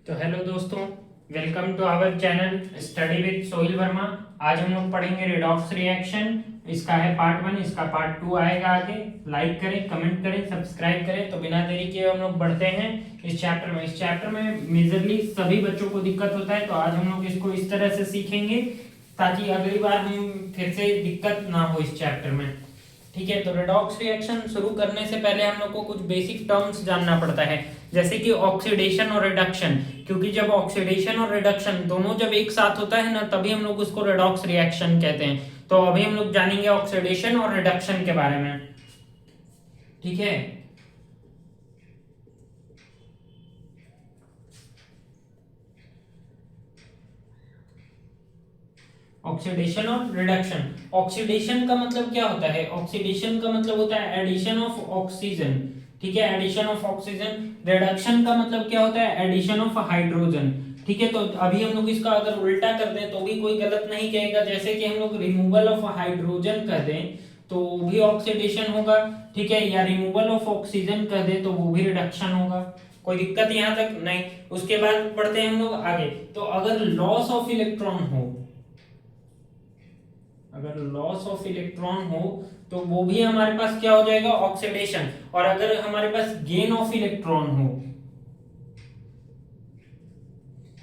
तो हेलो दोस्तों, welcome to our channel study with Sohil Verma. आज हम लोग पढ़ेंगे रेडॉक्स रिएक्शन। इसका है पार्ट 1, इसका पार्ट 2 आएगा आगे। लाइक करें, कमेंट करें, सब्सक्राइब करें। तो बिना देरी किए हम लोग बढ़ते हैं इस चैप्टर में। इस चैप्टर में मेजरली सभी बच्चों को दिक्कत होता है, तो आज हम लोग इसको इस तरह से सीखेंगे ताकि अगली बार हम फिर से दिक्कत ना हो इस चैप्टर में। ठीक है, तो रेडॉक्स रिएक्शन शुरू करने से पहले हम लोग को कुछ बेसिक टर्म्स जानना पड़ता है, जैसे कि ऑक्सीडेशन और रिडक्शन। क्योंकि जब ऑक्सीडेशन और रिडक्शन दोनों जब एक साथ होता है ना, तभी हम लोग उसको रेडॉक्स रिएक्शन कहते हैं। तो अभी हम लोग जानेंगे ऑक्सीडेशन और रिडक्शन के बारे में। ठीक है, ऑक्सीडेशन और रिडक्शन। ऑक्सीडेशन का मतलब क्या होता है? ऑक्सीडेशन का मतलब होता है एडिशन ऑफ ऑक्सीजन। ठीक है, एडिशन ऑफ ऑक्सीजन। रिडक्शन का मतलब क्या होता है? Addition of hydrogen. ठीक है, तो अभी हम लोग इसका अगर उल्टा कर दें तो भी कोई गलत नहीं कहेगा। जैसे कि हम लोग रिमूवल ऑफ हाइड्रोजन कर दें तो भी ऑक्सीडेशन होगा। ठीक है, या रिमूवल ऑफ ऑक्सीजन कर दे तो वो भी रिडक्शन होगा। कोई दिक्कत यहां तक नहीं। उसके बाद बढ़ते हैं हम लोग आगे। तो अगर लॉस ऑफ इलेक्ट्रॉन हो, अगर लॉस ऑफ इलेक्ट्रॉन हो तो वो भी हमारे पास क्या हो जाएगा? ऑक्सीडेशन। और अगर हमारे पास गेन ऑफ इलेक्ट्रॉन हो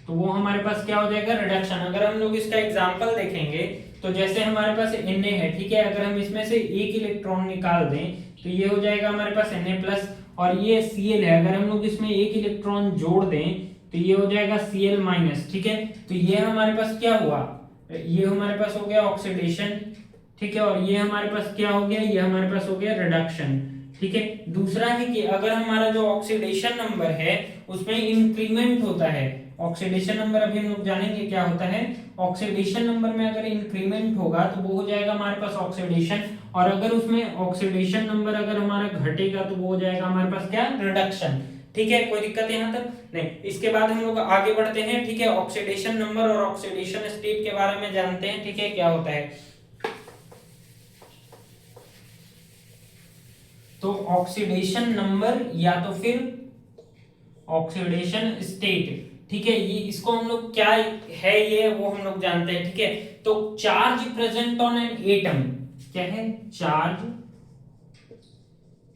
तो वो हमारे पास क्या हो जाएगा? रिडक्शन। अगर हम लोग इसका एग्जांपल देखेंगे तो जैसे हमारे पास Na है, ठीक है, अगर हम इसमें से एक इलेक्ट्रॉन निकाल दें तो ये हो जाएगा हमारे पास Na प्लस। और ये Cl है, अगर हम लोग इसमें एक इलेक्ट्रॉन जोड़ दें तो ये हो जाएगा Cl माइनस। ठीक है, तो ये हमारे पास क्या हुआ? ये हमारे पास हो गया ऑक्सीडेशन। ठीक है, और ये हमारे पास क्या हो गया? ये हमारे पास हो गया रिडक्शन। ठीक है, दूसरा है कि अगर हमारा जो ऑक्सीडेशन नंबर है उसमें इंक्रीमेंट होता है। ऑक्सीडेशन नंबर अभी हम लोग जानेंगे क्या होता है। ऑक्सीडेशन नंबर में अगर इंक्रीमेंट होगा तो वो हो जाएगा हमारे पास ऑक्सीडेशन। और अगर उसमें ऑक्सीडेशन नंबर अगर हमारा घटेगा तो वो हो जाएगा हमारे पास क्या? रिडक्शन। ठीक है, कोई दिक्कत यहां तक नहीं। इसके बाद हम लोग आगे बढ़ते हैं। ठीक है, ऑक्सीडेशन नंबर और ऑक्सीडेशन स्टेट के बारे में जानते हैं। ठीक है, क्या होता है? तो ऑक्सीडेशन नंबर या तो फिर ऑक्सीडेशन स्टेट। ठीक है, ये इसको हम लोग क्या है ये वो हम लोग जानते हैं। ठीक है, तो charge present on an atom क्या है? Charge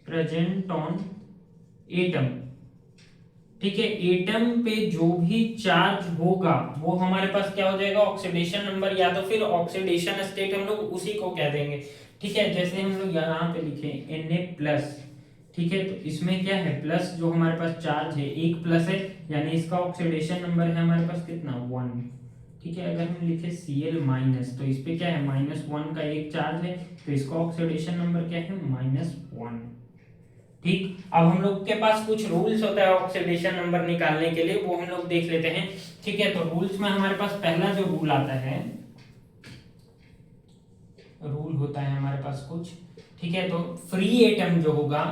present on atom. ठीक है, एटम पे जो भी चार्ज होगा वो हमारे पास क्या हो जाएगा? ऑक्सीडेशन नंबर या तो फिर ऑक्सीडेशन स्टेट, हम लोग उसी को कह देंगे। ठीक है, जैसे हम लोग यहाँ पे लिखे Na प्लस। ठीक है, तो इसमें क्या है? प्लस, जो हमारे पास चार्ज है एक प्लस है, यानी इसका ऑक्सीडेशन नंबर है हमारे पास कितना? 1। ठीक है, अगर हम लिखे Cl माइनस तो इस पे क्या है? -1 का एक चार्ज है, तो इसका ऑक्सीडेशन नंबर क्या है? -1। ठीक, अब हम लोग के पास कुछ रूल्स होता है ऑक्सीडेशन नंबर निकालने के लिए, वो हम लोग देख लेते हैं। ठीक है, तो रूल्स में हमारे पास पहला जो रूल आता है, रूल होता है हमारे पास कुछ। ठीक है, तो फ्री एटम जो होगा,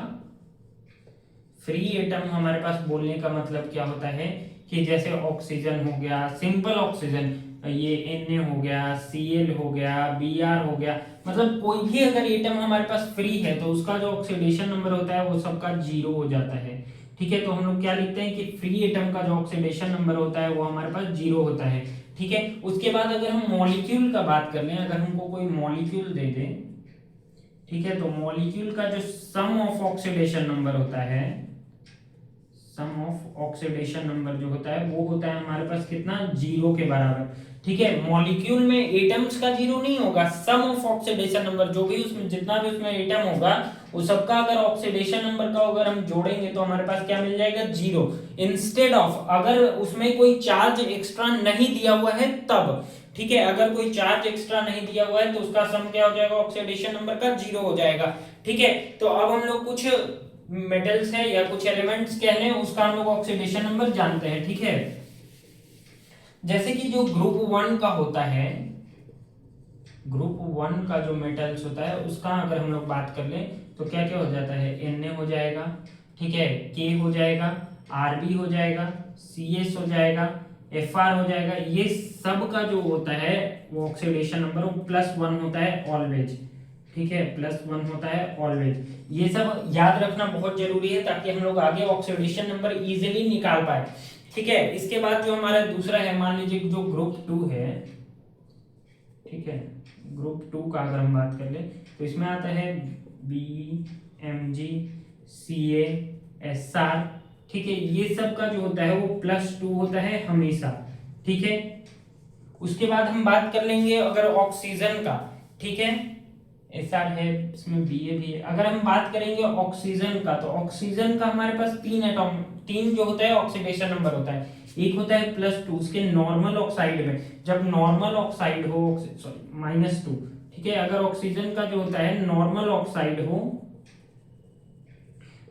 फ्री एटम हमारे पास बोलने का मतलब क्या होता है कि जैसे ऑक्सीजन हो गया, सिंपल ऑक्सीजन, ये Na हो गया, Cl हो गया, Br हो गया, मतलब कोई भी अगर एटम हमारे पास फ्री है तो उसका जो ऑक्सीडेशन नंबर होता है वो सबका 0 हो जाता है। ठीक है, तो हम लोग क्या लिखते हैं कि फ्री एटम का जो ऑक्सीडेशन नंबर होता है वो हमारे पास 0 होता है। ठीक है, उसके बाद अगर हम मॉलिक्यूल का बात कर लें, अगर हमको कोई मॉलिक्यूल दे दे, ठीक है, तो मॉलिक्यूल का जो सम ऑफ ऑक्सीडेशन नंबर होता है, सम ऑफ ऑक्सीडेशन नंबर जो होता है वो होता है हमारे पास कितना? 0 के बराबर। ठीक है, मॉलिक्यूल में एटम्स का 0 नहीं होगा, सम ऑफ ऑक्सीडेशन नंबर, जो भी उसमें जितना भी उसमें एटम होगा वो सबका अगर ऑक्सीडेशन नंबर का अगर हम जोड़ेंगे तो हमारे पास क्या मिल जाएगा? 0। इंस्टेड ऑफ, अगर उसमें कोई चार्ज एक्स्ट्रा नहीं दिया हुआ है तब। ठीक है, अगर कोई चार्ज एक्स्ट्रा नहीं दिया हुआ है तो उसका सम क्या हो जाएगा? ऑक्सीडेशन नंबर का 0 हो जाएगा। ठीक है, तो अब हम लोग कुछ मेटल्स है या कुछ एलिमेंट्स कह लें, उसका हम लोग ऑक्सीडेशन नंबर जानते हैं। ठीक है, जैसे कि जो ग्रुप 1 का होता है, ग्रुप 1 का जो मेटल्स होता है उसका अगर हम लोग बात कर लें तो क्या क्या हो जाता है? Na हो जाएगा, ठीक है, K हो जाएगा, Rb हो जाएगा, Cs हो जाएगा, Fr हो जाएगा। ये सब का जो होता है वो ऑक्सीडेशन नंबर वो +1 होता है ऑलवेज। ठीक है, +1 होता है ऑलवेज। ये सब याद रखना बहुत जरूरी है ताकि हम लोग आगे ऑक्सीडेशन नंबर इजीली निकाल पाए। ठीक है। इसके बाद जो हमारा दूसरा है, मान लीजिए जो ग्रुप 2 है, ठीक है, ग्रुप 2 का अगर हम बात कर ले तो इसमें आता है BMG CA SR, ठीक है, ये सब का जो होता है वो +2 होता है हमेशा, ठीक है। उसके बाद हम बात कर लेंगे अगर ऑक्सीजन का, ठीक है, SR है, इसमें BA भी है। अगर हम बात करेंगे ऑक्सीजन का, तो ऑक्सीजन का हमारे पास 3 जो होता है ऑक्सीडेशन नंबर होता है। एक होता है +2 उसके नॉर्मल ऑक्साइड में, जब नॉर्मल ऑक्साइड हो, सॉरी -2, ठीक है। अगर ऑक्सीजन का जो होता है नॉर्मल ऑक्साइड हो,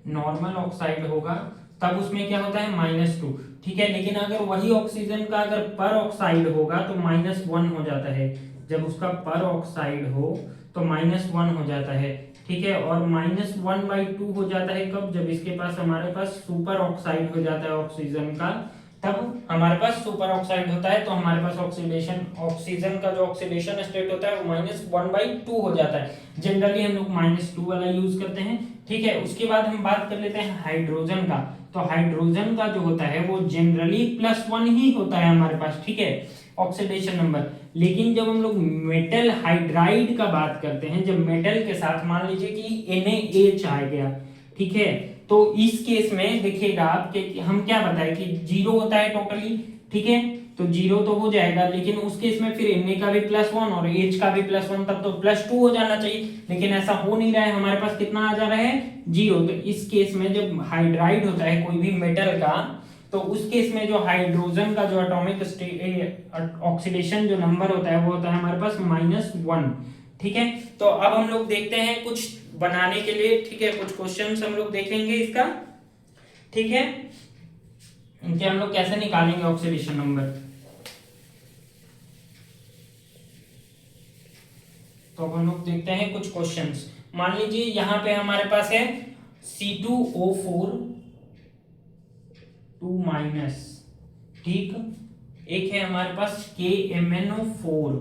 नॉर्मल ऑक्साइड होगा तब उसमें क्या होता है -2, ठीक है। लेकिन अगर वही ऑक्सीजन का अगर पर ऑक्साइड होगा तो -1 हो जाता है। जब उसका पर ऑक्साइड हो तो -1 हो जाता है, ठीक है। और -1/2 हो जाता है कब, जब इसके पास हमारे पास सुपर ऑक्साइड हो जाता है ऑक्सीजन का, तब हमारे पास सुपर ऑक्साइड होता है तो हमारे पास ऑक्सीडेशन, ऑक्सीजन का जो ऑक्सीडेशन स्टेट होता है वो -1/2 हो जाता है। जनरली हम लोग -2 वाला यूज करते हैं, ठीक है। उसके बाद हम बात कर लेते हैं हाइड्रोजन का। तो हाइड्रोजन का जो होता है वो जनरली +1 ही होता है हमारे पास, ठीक है, ऑक्सीडेशन नंबर। लेकिन जब हम लोग मेटल हाइड्राइड का बात करते हैं, जब मेटल के साथ मान लीजिए कि NaH आ गया, ठीक है, तो इस केस में देखिएगा आपके, हम क्या बताए कि 0 होता है टोटली, ठीक है, तो 0 तो हो जाएगा। लेकिन उस केस में फिर Na का भी +1 और H का भी +1, तब तो +2 हो जाना चाहिए, लेकिन ऐसा हो नहीं रहा है, हमारे पास कितना आ जा रहा है 0। तो इस केस में जब हाइड्राइड होता है कोई भी मेटल का, तो उस केस में जो हाइड्रोजन का जो एटॉमिक ऑक्सीडेशन जो नंबर होता है वो होता है हमारे पास -1, ठीक है। तो अब हम लोग देखते हैं कुछ बनाने के लिए, ठीक है, कुछ क्वेश्चंस हम लोग देखेंगे इसका, ठीक है, इनके हम लोग कैसे निकालेंगे ऑक्सीडेशन नंबर। तो अब हम लोग देखते हैं कुछ क्वेश्चंस। मान लीजिए यहां पे हमारे पास है C2O4 2-, ठीक, एक है हमारे पास KMnO4,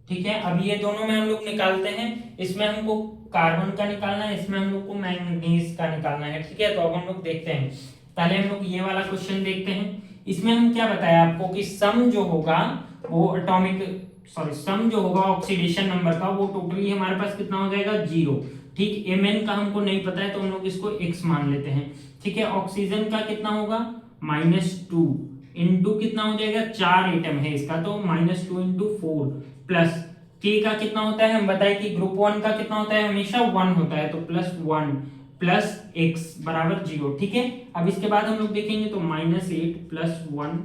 ठीक है। अब ये दोनों में हम लोग निकालते हैं, इसमें हमको कार्बन का निकालना है, इसमें हम लोग को मैंगनीज का निकालना है, ठीक है। तो अब हम लोग देखते हैं, पहले हम लोग ये वाला क्वेश्चन देखते हैं। इसमें हम क्या बताया आपको कि सम जो होगा वो सम जो होगा ऑक्सीडेशन नंबर का वो टोटली हमारे पास कितना हो जाएगा 0, ठीक। Mn का हमको नहीं पता है तो हम लोग इसको x मान लेते हैं, ठीक है। ऑक्सीजन का कितना होगा -2 इंटू कितना हो जाएगा, 4 एटम है इसका, तो -2 इंटू 4 प्लस K का कितना होता है, हम बताए कि ग्रुप 1 का कितना होता है, हमेशा 1 होता है, तो +1 प्लस x बराबर 0, ठीक है। अब इसके बाद हम लोग देखेंगे तो -8 + 1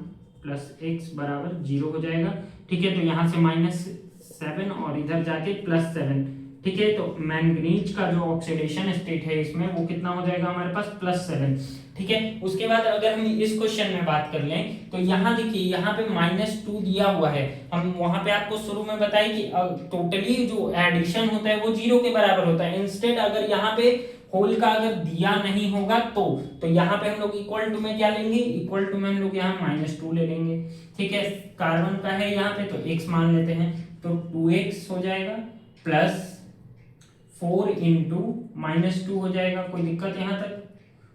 प्लस x बराबर 0 हो जाएगा, ठीक है। तो यहाँ से -7 और इधर जाके +7, ठीक है। तो मैंगनीज का जो ऑक्सीडेशन स्टेट है इसमें वो कितना हो जाएगा हमारे पास +7, ठीक है। उसके बाद अगर हम इस क्वेश्चन में बात कर लें तो यहाँ देखिए, यहाँ पे -2 दिया हुआ है, हम वहां पे आपको शुरू में बताए कि टोटली जो एडिशन होता है वो 0 के बराबर होता है। इंस्टेड अगर यहाँ पे होल का अगर दिया नहीं होगा तो यहाँ पे हम लोग इक्वल टू में क्या लेंगे, इक्वल टू में हम लोग यहाँ -2 ले लेंगे, ठीक है। कार्बन का है यहाँ पे तो x मान लेते हैं, तो 2x हो जाएगा प्लस 4 इंटू -2 हो जाएगा, कोई दिक्कत यहाँ तक।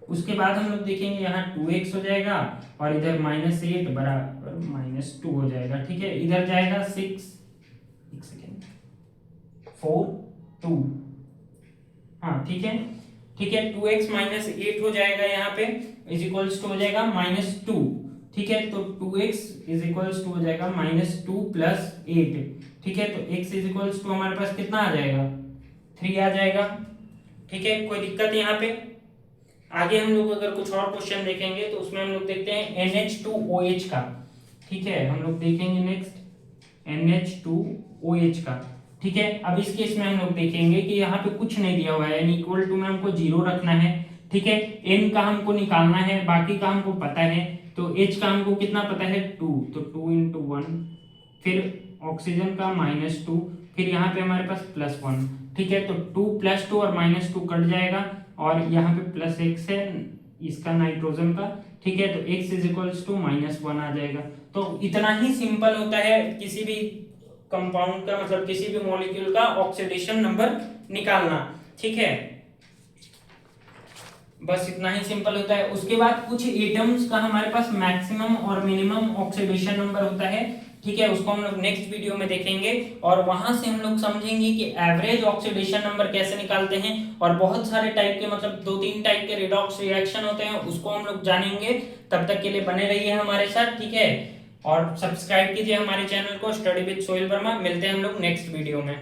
उसके बाद हम लोग देखेंगे यहाँ 2x हो जाएगा और इधर -8 बराबर -2 हो जाएगा, ठीक है। इधर जाएगा 6, एक सेकेंड, 4 2, हाँ ठीक है, ठीक है। 2x -8 हो जाएगा यहाँ पे, इज इक्वल्स टू हो जाएगा -2, ठीक है। तो 2x इज इक्वल्स टू हो जाएगा -2 प्लस 8, ठीक है। तो x इज इक्वल्स टू हमारे पास कितना आ जाएगा 3 आ जाएगा, ठीक है। कोई दिक्कत यहाँ पे। आगे हम लोग अगर कुछ और क्वेश्चन देखेंगे तो उसमें हम लोग देखते हैं NH2OH का, ठीक है। हम लोग देखेंगे नेक्स्ट NH2OH का, ठीक है। अब इस केस में हम लोग देखेंगे कि यहाँ पे कुछ नहीं दिया हुआ है, n इक्वल टू में हमको 0 रखना है, ठीक है। n का हमको निकालना है, बाकी का हमको पता है, तो h का हमको कितना पता है 2, तो 2 इंटू 1, फिर ऑक्सीजन का -2, फिर यहाँ पे हमारे पास +1, ठीक है। तो 2 + 2 और -2 कट जाएगा और यहाँ पे +x है इसका नाइट्रोजन का, ठीक है। तो x इज इक्वल्स टू -1 आ जाएगा। तो इतना ही सिंपल होता है किसी भी कंपाउंड का, मतलब किसी भी मॉलिक्यूल का ऑक्सीडेशन नंबर निकालना, ठीक है। बस इतना ही सिंपल होता है। उसके बाद कुछ एटम्स का हमारे पास मैक्सिमम और मिनिमम ऑक्सीडेशन नंबर होता है, ठीक है, उसको हम लोग नेक्स्ट वीडियो में देखेंगे और वहां से हम लोग समझेंगे कि एवरेज ऑक्सीडेशन नंबर कैसे निकालते हैं और बहुत सारे टाइप के मतलब 2-3 टाइप के रिडॉक्स रिएक्शन होते हैं, उसको हम लोग जानेंगे। तब तक के लिए बने रहिए हमारे साथ, ठीक है, और सब्सक्राइब कीजिए हमारे चैनल को स्टडी विद सोहेल वर्मा। मिलते हैं हम लोग नेक्स्ट वीडियो में।